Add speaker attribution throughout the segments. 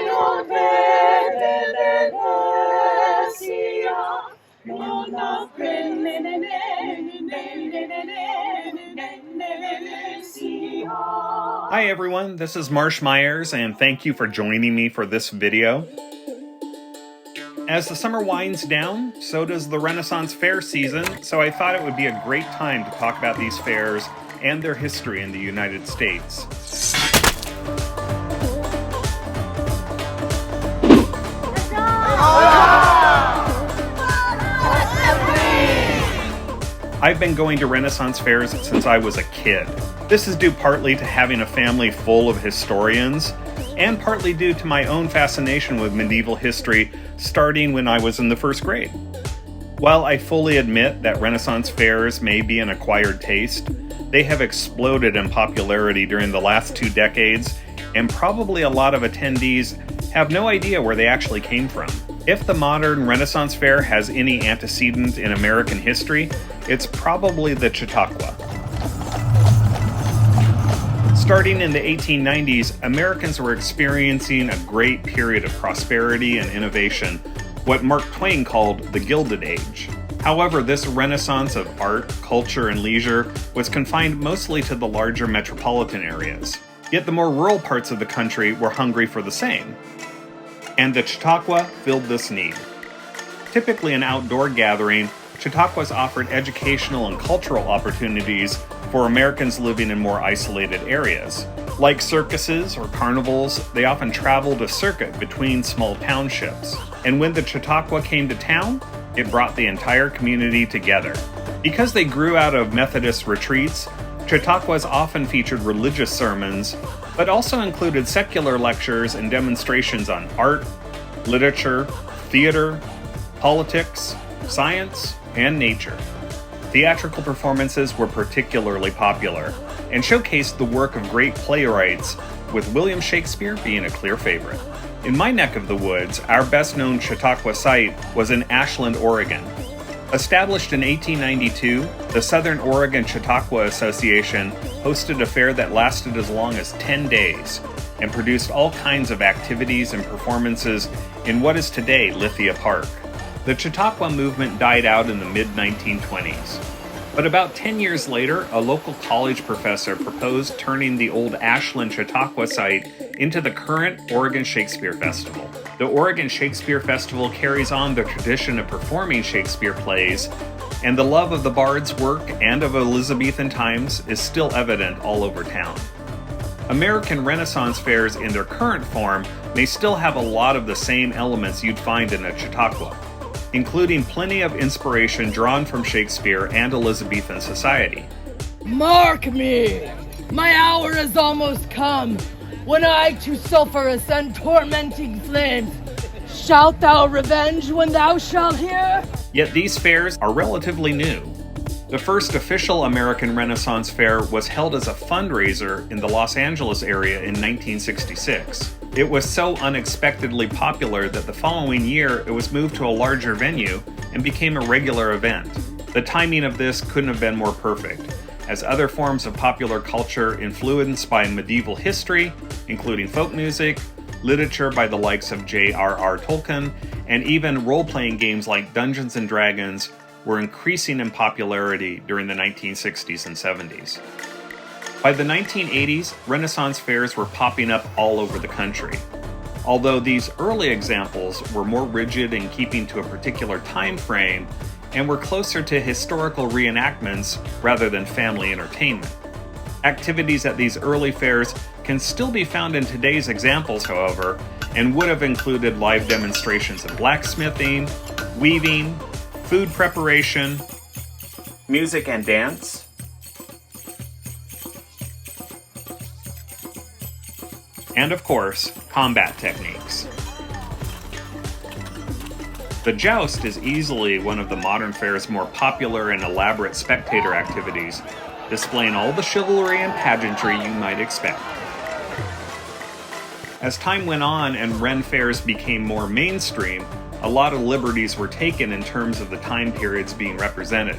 Speaker 1: non vede Venezia, non
Speaker 2: Hi everyone, this is Marsh Myers, and thank you for joining me for this video. As the summer winds down, so does the Renaissance Fair season, so I thought it would be a great time to talk about these fairs and their history in the United States. I've been going to Renaissance fairs since I was a kid. This is due partly to having a family full of historians, and partly due to my own fascination with medieval history starting when I was in the first grade. While I fully admit that Renaissance fairs may be an acquired taste, they have exploded in popularity during the last 2 decades, and probably a lot of attendees have no idea where they actually came from. If the modern Renaissance Fair has any antecedent in American history, it's probably the Chautauqua. Starting in the 1890s, Americans were experiencing a great period of prosperity and innovation, what Mark Twain called the Gilded Age. However, this renaissance of art, culture, and leisure was confined mostly to the larger metropolitan areas. Yet the more rural parts of the country were hungry for the same. And the Chautauqua filled this need. Typically an outdoor gathering, Chautauquas offered educational and cultural opportunities for Americans living in more isolated areas. Like circuses or carnivals, they often traveled a circuit between small townships. And when the Chautauqua came to town, it brought the entire community together. Because they grew out of Methodist retreats, Chautauquas often featured religious sermons, but also included secular lectures and demonstrations on art, literature, theater, politics, science, and nature. Theatrical performances were particularly popular, and showcased the work of great playwrights, with William Shakespeare being a clear favorite. In my neck of the woods, our best-known Chautauqua site was in Ashland, Oregon. Established in 1892, the Southern Oregon Chautauqua Association hosted a fair that lasted as long as 10 days and produced all kinds of activities and performances in what is today Lithia Park. The Chautauqua movement died out in the mid-1920s. But about 10 years later, a local college professor proposed turning the old Ashland Chautauqua site into the current Oregon Shakespeare Festival. The Oregon Shakespeare Festival carries on the tradition of performing Shakespeare plays, and the love of the bard's work and of Elizabethan times is still evident all over town. American Renaissance fairs in their current form may still have a lot of the same elements you'd find in a Chautauqua, including plenty of inspiration drawn from Shakespeare and Elizabethan society.
Speaker 3: Mark me! My hour has almost come, when I to sulphur ascend tormenting flames. Shalt thou revenge when thou shalt hear?
Speaker 2: Yet these fairs are relatively new. The first official American Renaissance Fair was held as a fundraiser in the Los Angeles area in 1966. It was so unexpectedly popular that the following year it was moved to a larger venue and became a regular event. The timing of this couldn't have been more perfect, as other forms of popular culture influenced by medieval history, including folk music, literature by the likes of J.R.R. Tolkien, and even role-playing games like Dungeons & Dragons, were increasing in popularity during the 1960s and 70s. By the 1980s, Renaissance fairs were popping up all over the country. Although these early examples were more rigid in keeping to a particular time frame and were closer to historical reenactments rather than family entertainment. Activities at these early fairs can still be found in today's examples, however, and would have included live demonstrations of blacksmithing, weaving, food preparation, music and dance, and of course, combat techniques. The joust is easily one of the modern fair's more popular and elaborate spectator activities, displaying all the chivalry and pageantry you might expect. As time went on and Ren fairs became more mainstream, a lot of liberties were taken in terms of the time periods being represented.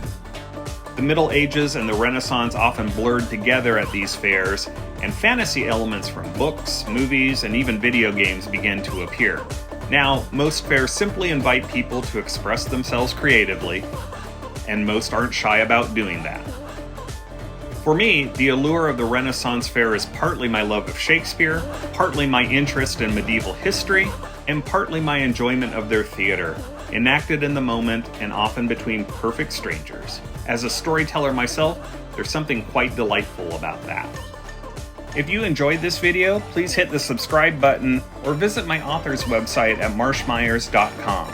Speaker 2: The Middle Ages and the Renaissance often blurred together at these fairs, and fantasy elements from books, movies, and even video games began to appear. Now, most fairs simply invite people to express themselves creatively, and most aren't shy about doing that. For me, the allure of the Renaissance Fair is partly my love of Shakespeare, partly my interest in medieval history, and partly my enjoyment of their theater, enacted in the moment and often between perfect strangers. As a storyteller myself, there's something quite delightful about that. If you enjoyed this video, please hit the subscribe button or visit my author's website at marshmyers.com.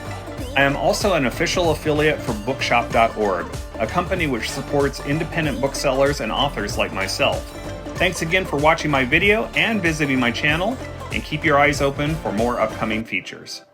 Speaker 2: I am also an official affiliate for bookshop.org, a company which supports independent booksellers and authors like myself. Thanks again for watching my video and visiting my channel, and keep your eyes open for more upcoming features.